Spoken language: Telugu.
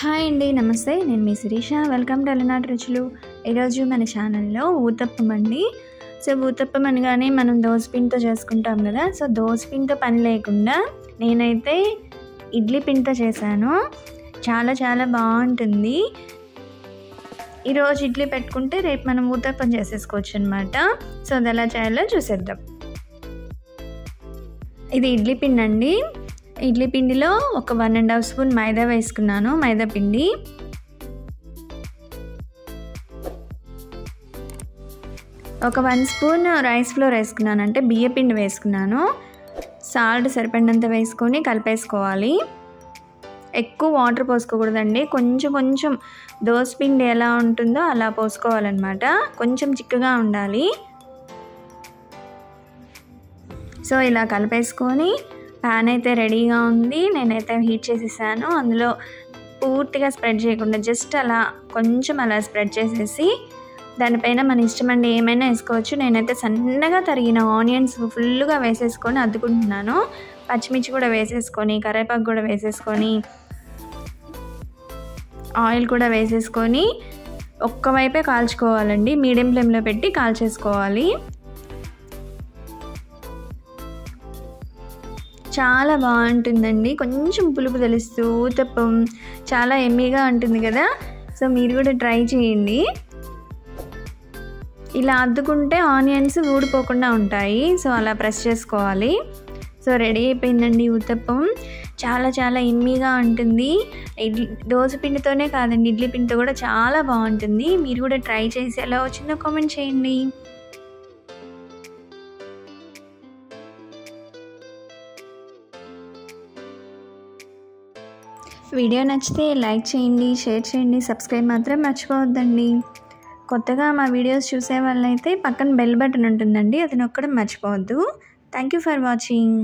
హాయ్ అండి, నమస్తే. నేను మీ శిరీష. వెల్కమ్ టు అలనాటి రుచులు. ఈరోజు మన ఛానల్లో ఊతప్పం అండి. సో ఊతప్పం అనగానే మనం దోసపిండితో చేసుకుంటాం కదా. సో దోసపిండితో పని లేకుండా నేనైతే ఇడ్లీ పిండితో చేశాను. చాలా చాలా బాగుంటుంది. ఈరోజు ఇడ్లీ పెట్టుకుంటే రేపు మనం ఊతప్పం చేసేసుకోవచ్చు అనమాట. సో అది ఎలా చేయాలో చూసేద్దాం. ఇది ఇడ్లీ పిండి అండి. ఇడ్లీ పిండిలో ఒక 1.5 స్పూన్ మైదా వేసుకున్నాను. మైదా పిండి, ఒక 1 స్పూన్ రైస్ ఫ్లోర్ వేసుకున్నాను, అంటే బియ్య పిండి వేసుకున్నాను. సాల్ట్ సరిపడినంత వేసుకొని కలిపేసుకోవాలి. ఎక్కువ వాటర్ పోసుకోకూడదండి. కొంచెం కొంచెం దోసపిండి ఎలా ఉంటుందో అలా పోసుకోవాలన్నమాట. కొంచెం చిక్కగా ఉండాలి. సో ఇలా కలిపేసుకొని ప్యాన్ అయితే రెడీగా ఉంది. నేనైతే హీట్ చేసేసాను. అందులో పూర్తిగా స్ప్రెడ్ చేయకుండా జస్ట్ అలా కొంచెం అలా స్ప్రెడ్ చేసేసి దానిపైన మన ఇష్టమండి ఏమైనా వేసుకోవచ్చు. నేనైతే సన్నగా తరిగిన ఆనియన్స్ ఫుల్గా వేసేసుకొని అద్దుకుంటున్నాను. పచ్చిమిర్చి కూడా వేసేసుకొని, కరివేపాకు కూడా వేసేసుకొని, ఆయిల్ కూడా వేసేసుకొని ఒక్కవైపే కాల్చుకోవాలండి. మీడియం ఫ్లేమ్లో పెట్టి కాల్చేసుకోవాలి. చాలా బాగుంటుందండి. కొంచెం పులుపు తెలుస్తూ ఊతప్పం చాలా ఎమ్మీగా ఉంటుంది కదా. సో మీరు కూడా ట్రై చేయండి. ఇలా అద్దుకుంటే ఆనియన్స్ ఊడిపోకుండా ఉంటాయి. సో అలా ప్రెస్ చేసుకోవాలి. సో రెడీ అయిపోయిందండి ఊతప్పం. చాలా చాలా ఎమ్మీగా ఉంటుంది. దోస పిండితోనే కాదండి, ఇడ్లీ పిండితో కూడా చాలా బాగుంటుంది. మీరు కూడా ట్రై చేసి ఎలా వచ్చిందో కామెంట్ చేయండి. వీడియో నచ్చితే లైక్ చేయండి, షేర్ చేయండి, సబ్స్క్రైబ్ మాత్రం మర్చిపోవద్దండి. కొత్తగా మా వీడియోస్ చూసే వాళ్ళైతే పక్కన బెల్ బటన్ ఉంటుందండి, అది నొక్కడం మర్చిపోవద్దు. Thank you for watching.